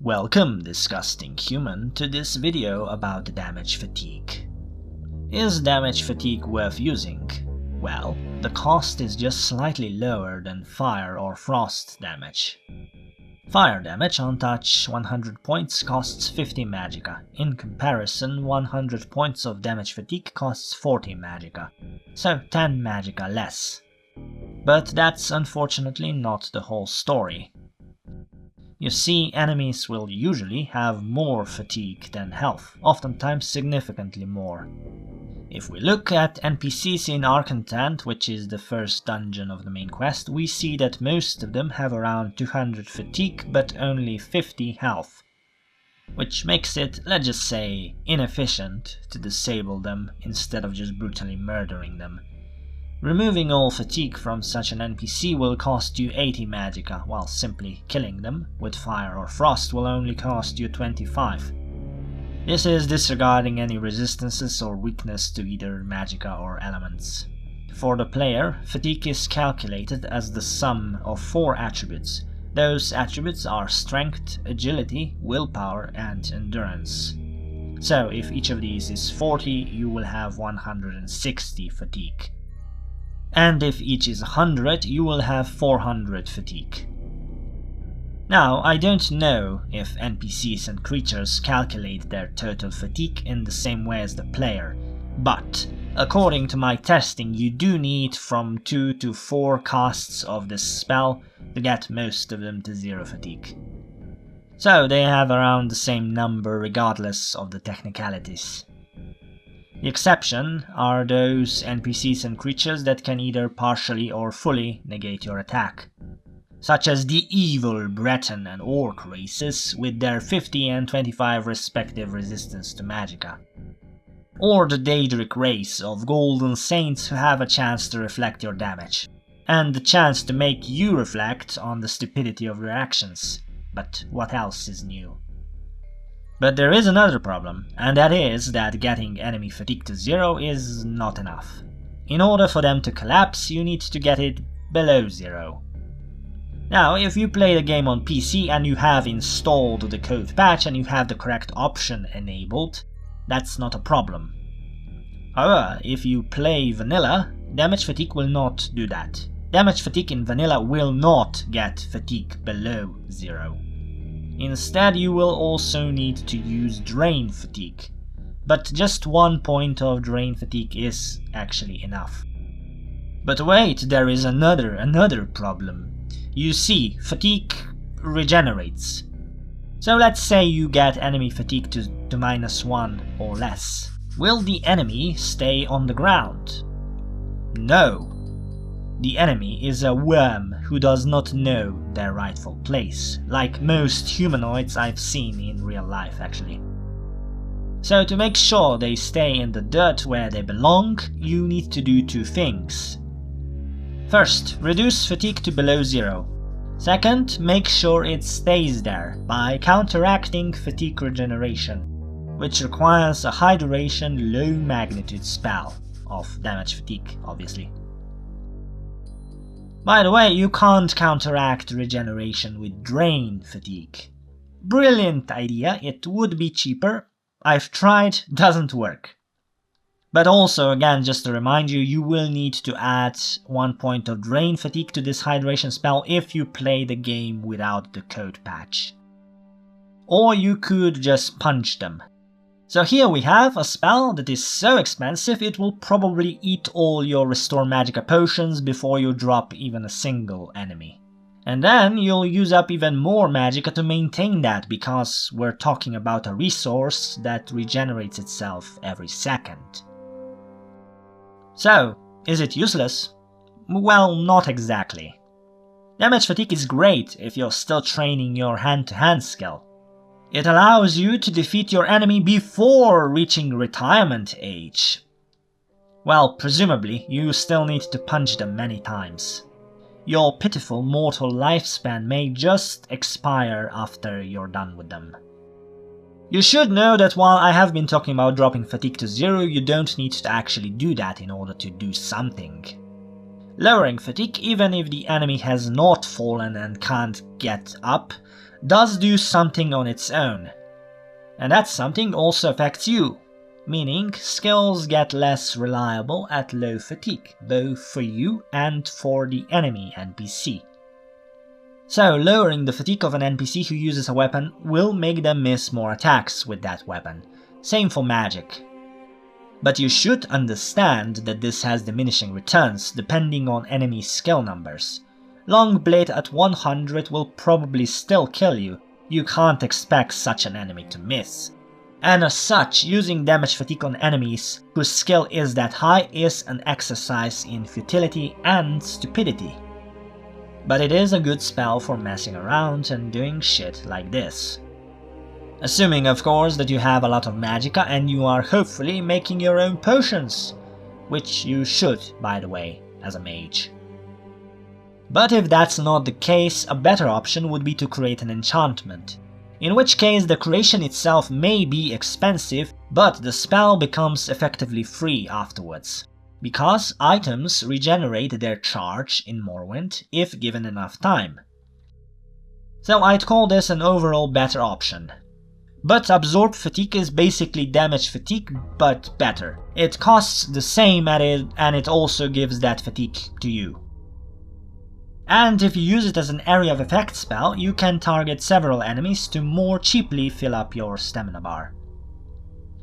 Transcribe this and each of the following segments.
Welcome, disgusting human, to this video about damage fatigue. Is damage fatigue worth using? Well, the cost is just slightly lower than fire or frost damage. Fire damage on touch 100 points costs 50 magicka. In comparison, 100 points of damage fatigue costs 40 magicka, so 10 magicka less. But that's unfortunately not the whole story. You see, enemies will usually have more fatigue than health, oftentimes significantly more. If we look at NPCs in Arkantant, which is the first dungeon of the main quest, we see that most of them have around 200 fatigue but only 50 health, which makes it, let's just say, inefficient to disable them instead of just brutally murdering them. Removing all fatigue from such an NPC will cost you 80 magicka, while simply killing them with fire or frost will only cost you 25. This is disregarding any resistances or weakness to either magicka or elements. For the player, fatigue is calculated as the sum of 4 attributes. Those attributes are strength, agility, willpower, and endurance. So if each of these is 40, you will have 160 fatigue. And if each is 100, you will have 400 fatigue. Now, I don't know if NPCs and creatures calculate their total fatigue in the same way as the player, but according to my testing, you do need from 2 to 4 casts of this spell to get most of them to 0 fatigue. So they have around the same number regardless of the technicalities. The exception are those NPCs and creatures that can either partially or fully negate your attack, such as the evil Breton and Orc races with their 50 and 25 respective resistance to magicka, or the Daedric race of Golden Saints who have a chance to reflect your damage, and the chance to make you reflect on the stupidity of your actions. But what else is new? But there is another problem, and that is that getting enemy fatigue to 0 is not enough. In order for them to collapse, you need to get it below 0. Now, if you play the game on PC and you have installed the code patch and you have the correct option enabled, that's not a problem. However, if you play vanilla, damage fatigue will not do that. Damage fatigue in vanilla will not get fatigue below 0. Instead, you will also need to use drain fatigue, but just 1 point of drain fatigue is actually enough. But wait, there is another problem. You see, fatigue regenerates. So let's say you get enemy fatigue to -1 or less. Will the enemy stay on the ground? No. The enemy is a worm who does not know their rightful place, like most humanoids I've seen in real life actually. So to make sure they stay in the dirt where they belong, you need to do 2 things. First, reduce fatigue to below 0. Second, make sure it stays there by counteracting fatigue regeneration, which requires a high duration, low magnitude spell of damage fatigue, obviously. By the way, you can't counteract regeneration with drain fatigue. Brilliant idea, it would be cheaper. I've tried, doesn't work. But also, again, just to remind you, you will need to add 1 point of drain fatigue to this hydration spell if you play the game without the code patch. Or you could just punch them. So here we have a spell that is so expensive it will probably eat all your Restore Magicka potions before you drop even a single enemy. And then you'll use up even more magicka to maintain that, because we're talking about a resource that regenerates itself every second. So, is it useless? Well, not exactly. Damage fatigue is great if you're still training your hand-to-hand skill. It allows you to defeat your enemy before reaching retirement age. Well, presumably, you still need to punch them many times. Your pitiful mortal lifespan may just expire after you're done with them. You should know that while I have been talking about dropping fatigue to 0, you don't need to actually do that in order to do something. Lowering fatigue, even if the enemy has not fallen and can't get up, does do something on its own. And that something also affects you, meaning skills get less reliable at low fatigue, both for you and for the enemy NPC. So lowering the fatigue of an NPC who uses a weapon will make them miss more attacks with that weapon. Same for magic. But you should understand that this has diminishing returns depending on enemy skill numbers. Long Blade at 100 will probably still kill you. You can't expect such an enemy to miss. And as such, using damage fatigue on enemies whose skill is that high is an exercise in futility and stupidity. But it is a good spell for messing around and doing shit like this. Assuming, of course, that you have a lot of magicka and you are hopefully making your own potions, which you should, by the way, as a mage. But if that's not the case, a better option would be to create an enchantment, in which case the creation itself may be expensive, but the spell becomes effectively free afterwards, because items regenerate their charge in Morrowind if given enough time. So I'd call this an overall better option. But Absorb Fatigue is basically damage fatigue, but better. It costs the same and it also gives that fatigue to you. And if you use it as an area of effect spell, you can target several enemies to more cheaply fill up your stamina bar.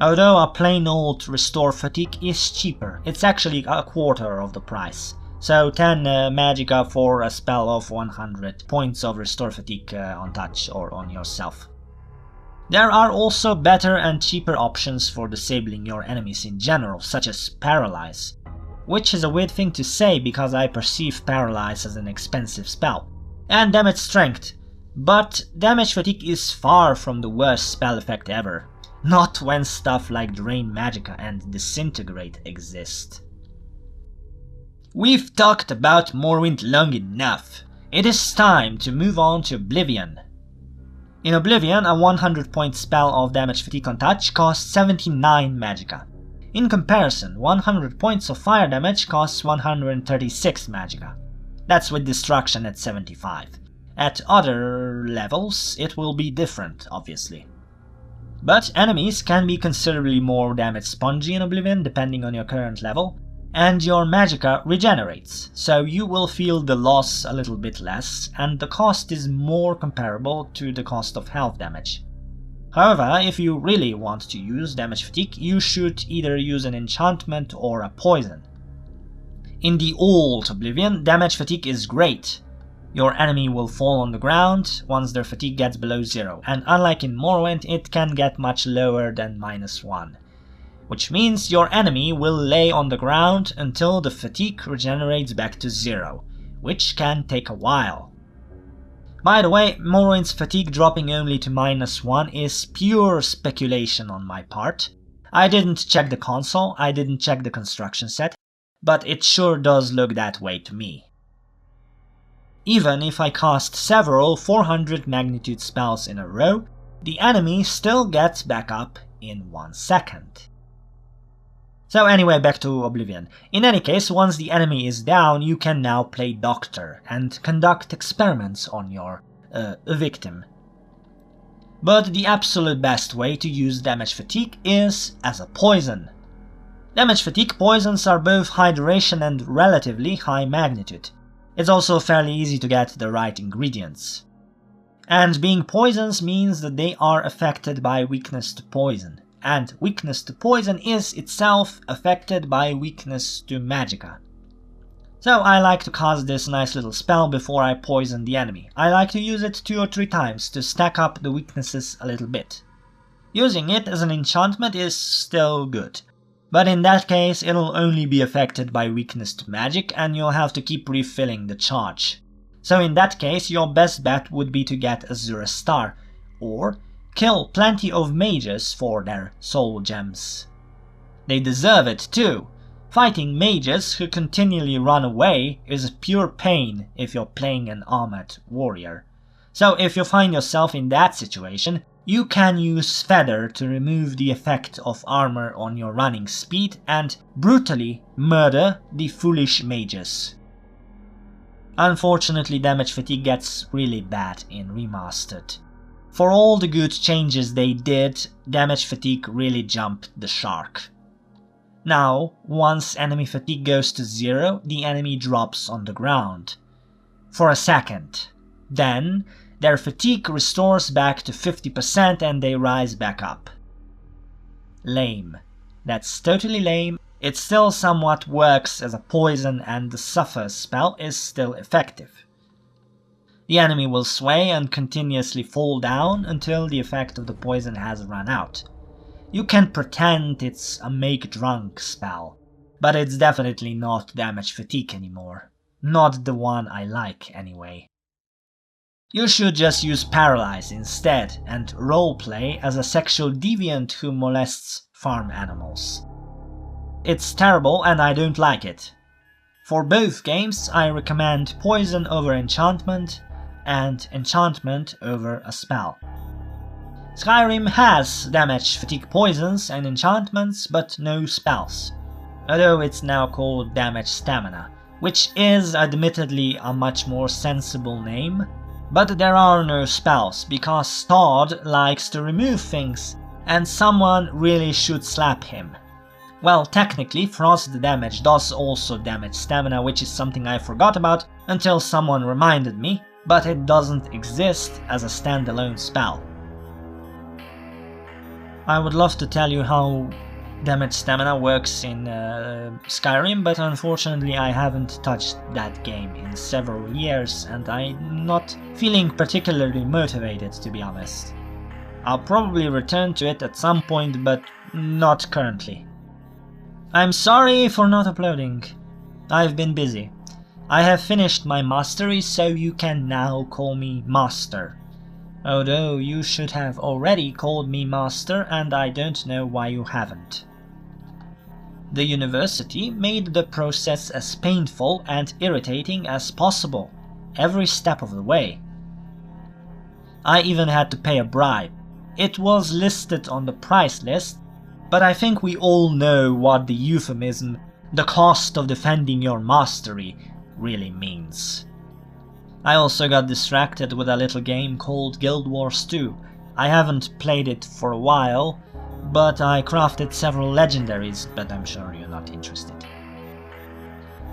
Although a plain old Restore Fatigue is cheaper, it's actually a quarter of the price. So 10 magicka for a spell of 100 points of Restore Fatigue on touch or on yourself. There are also better and cheaper options for disabling your enemies in general, such as Paralyze, which is a weird thing to say because I perceive Paralyze as an expensive spell, and Damage Strength, but Damage Fatigue is far from the worst spell effect ever, not when stuff like Drain Magicka and Disintegrate exist. We've talked about Morrowind long enough. It is time to move on to Oblivion. In Oblivion, a 100 point spell of damage fatigue on touch costs 79 magicka. In comparison, 100 points of fire damage costs 136 magicka. That's with destruction at 75. At other levels, it will be different, obviously. But enemies can be considerably more damage spongy in Oblivion depending on your current level, and your magicka regenerates, so you will feel the loss a little bit less, and the cost is more comparable to the cost of health damage. However, if you really want to use damage fatigue, you should either use an enchantment or a poison. In the old Oblivion, damage fatigue is great. Your enemy will fall on the ground once their fatigue gets below 0, and unlike in Morrowind, it can get much lower than -1. Which means your enemy will lay on the ground until the fatigue regenerates back to 0, which can take a while. By the way, Morrowind's fatigue dropping only to -1 is pure speculation on my part. I didn't check the console, I didn't check the construction set, but it sure does look that way to me. Even if I cast several 400 magnitude spells in a row, the enemy still gets back up in 1 second. So anyway, back to Oblivion. In any case, once the enemy is down, you can now play Doctor and conduct experiments on your victim. But the absolute best way to use damage fatigue is as a poison. Damage fatigue poisons are both high duration and relatively high magnitude. It's also fairly easy to get the right ingredients. And being poisons means that they are affected by weakness to poison. And weakness to poison is itself affected by weakness to magicka. So I like to cast this nice little spell before I poison the enemy. I like to use it 2 or 3 times to stack up the weaknesses a little bit. Using it as an enchantment is still good, but in that case it'll only be affected by weakness to magic and you'll have to keep refilling the charge. So in that case your best bet would be to get Azura Star, or kill plenty of mages for their soul gems. They deserve it too. Fighting mages who continually run away is pure pain if you're playing an armored warrior. So if you find yourself in that situation, you can use Feather to remove the effect of armor on your running speed and brutally murder the foolish mages. Unfortunately, damage fatigue gets really bad in Remastered. For all the good changes they did, damage fatigue really jumped the shark. Now, once enemy fatigue goes to 0, the enemy drops on the ground for a second. Then, their fatigue restores back to 50% and they rise back up. Lame. That's totally lame. It still somewhat works as a poison and the Suffer spell is still effective. The enemy will sway and continuously fall down until the effect of the poison has run out. You can pretend it's a make drunk spell, but it's definitely not damage fatigue anymore. Not the one I like anyway. You should just use Paralyze instead and roleplay as a sexual deviant who molests farm animals. It's terrible and I don't like it. For both games I recommend Poison over Enchantment and Enchantment over a spell. Skyrim has damage fatigue poisons and enchantments but no spells, although it's now called damage stamina, which is admittedly a much more sensible name, but there are no spells because Todd likes to remove things and someone really should slap him. Well, technically, frost damage does also damage stamina, which is something I forgot about until someone reminded me, but it doesn't exist as a standalone spell. I would love to tell you how damage stamina works in Skyrim, but unfortunately I haven't touched that game in several years and I'm not feeling particularly motivated, to be honest. I'll probably return to it at some point, but not currently. I'm sorry for not uploading. I've been busy. I have finished my mastery, so you can now call me Master. Although you should have already called me Master and I don't know why you haven't. The university made the process as painful and irritating as possible, every step of the way. I even had to pay a bribe. It was listed on the price list, but I think we all know what the euphemism, the cost of defending your mastery, really means. I also got distracted with a little game called Guild Wars 2. I haven't played it for a while, but I crafted several legendaries, but I'm sure you're not interested.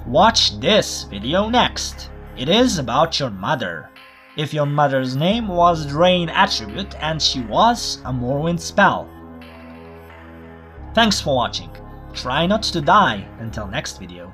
Watch this video next. It is about your mother. If your mother's name was Drain Attribute and she was a Morrowind spell. Thanks for watching. Try not to die until next video.